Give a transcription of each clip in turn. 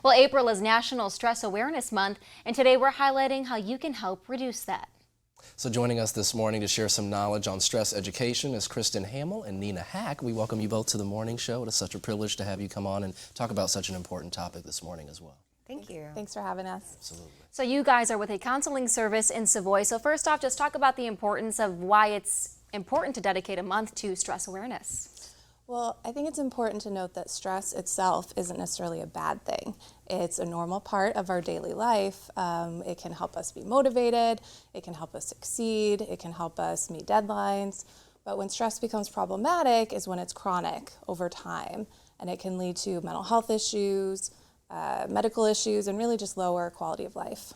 Well, April is National Stress Awareness Month, and today we're highlighting how you can help reduce that. So joining us this morning to share some knowledge on stress education is Kristen Hamill and Nina Hack. We welcome you both to the morning show. It is such a privilege to have you come on and talk about such an important topic this morning as well. Thank you. Thanks for having us. Absolutely. So you guys are with a counseling service in Savoy. So first off, just talk about the importance of why it's important to dedicate a month to stress awareness. Well, I think it's important to note that stress itself isn't necessarily a bad thing. It's a normal part of our daily life. It can help us be motivated, it can help us succeed, it can help us meet deadlines. But when stress becomes problematic is when it's chronic over time, and it can lead to mental health issues, medical issues, and really just lower quality of life.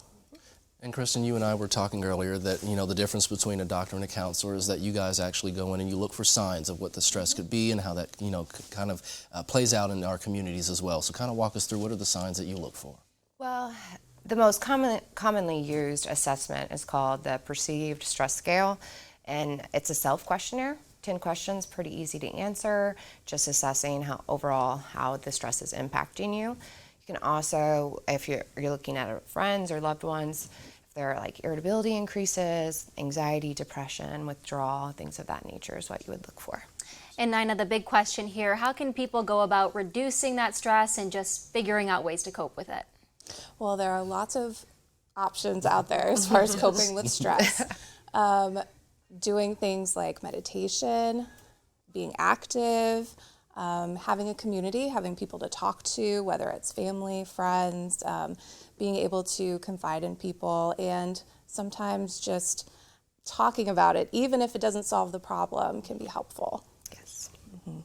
And Kristen, you and I were talking earlier that, the difference between a doctor and a counselor is that you guys actually go in and you look for signs of what the stress could be and how that, kind of plays out in our communities as well. So kind of walk us through what are the signs that you look for? Well, the most commonly used assessment is called the Perceived Stress Scale, and it's a self-questionnaire. 10 questions, pretty easy to answer, just assessing how the stress is impacting you. You can also, if you're looking at friends or loved ones, if there are like irritability increases, anxiety, depression, withdrawal, things of that nature is what you would look for. And Nina, the big question here, how can people go about reducing that stress and just figuring out ways to cope with it? Well, there are lots of options out there as far as coping with stress. Doing things like meditation, being active, having a community, having people to talk to, whether it's family, friends, being able to confide in people, and sometimes just talking about it, even if it doesn't solve the problem, can be helpful. Yes. Mm-hmm.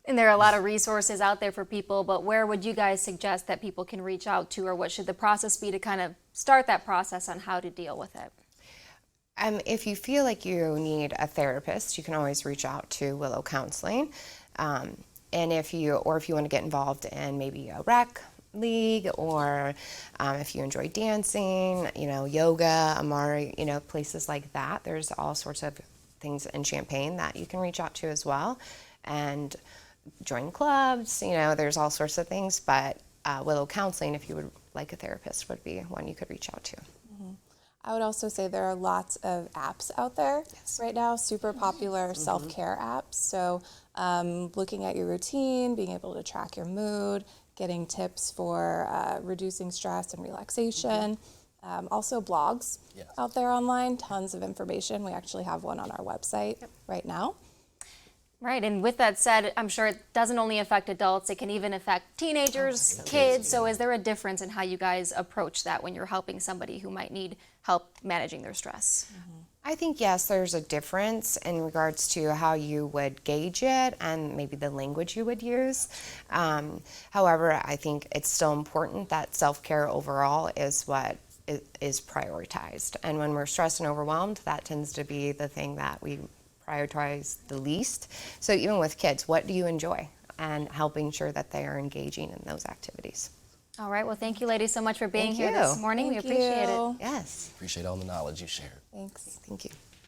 And there are a lot of resources out there for people, but where would you guys suggest that people can reach out to, or what should the process be to kind of start that process on how to deal with it? If you feel like you need a therapist, you can always reach out to Willow Counseling. And if you want to get involved in maybe a rec league, or if you enjoy dancing, yoga, Amari, places like that, there's all sorts of things in Champaign that you can reach out to as well. And join clubs, there's all sorts of things, but Willow Counseling, if you would like a therapist, would be one you could reach out to. I would also say there are lots of apps out there right now, super popular self-care apps. So looking at your routine, being able to track your mood, getting tips for reducing stress and relaxation. Also blogs out there online, tons of information. We actually have one on our website right now. Right, and with that said, I'm sure it doesn't only affect adults, it can even affect teenagers, kids. So is there a difference in how you guys approach that when you're helping somebody who might need help managing their stress? I think, yes, there's a difference in regards to how you would gauge it and maybe the language you would use. However, I think it's still important that self-care overall is what is prioritized. And when we're stressed and overwhelmed, that tends to be the thing that we prioritize the least. So even with kids, what do you enjoy? And helping sure that they are engaging in those activities. All right, well, thank you ladies so much for being here this morning. We appreciate it. Yes. Appreciate all the knowledge you shared. Thanks. Thank you.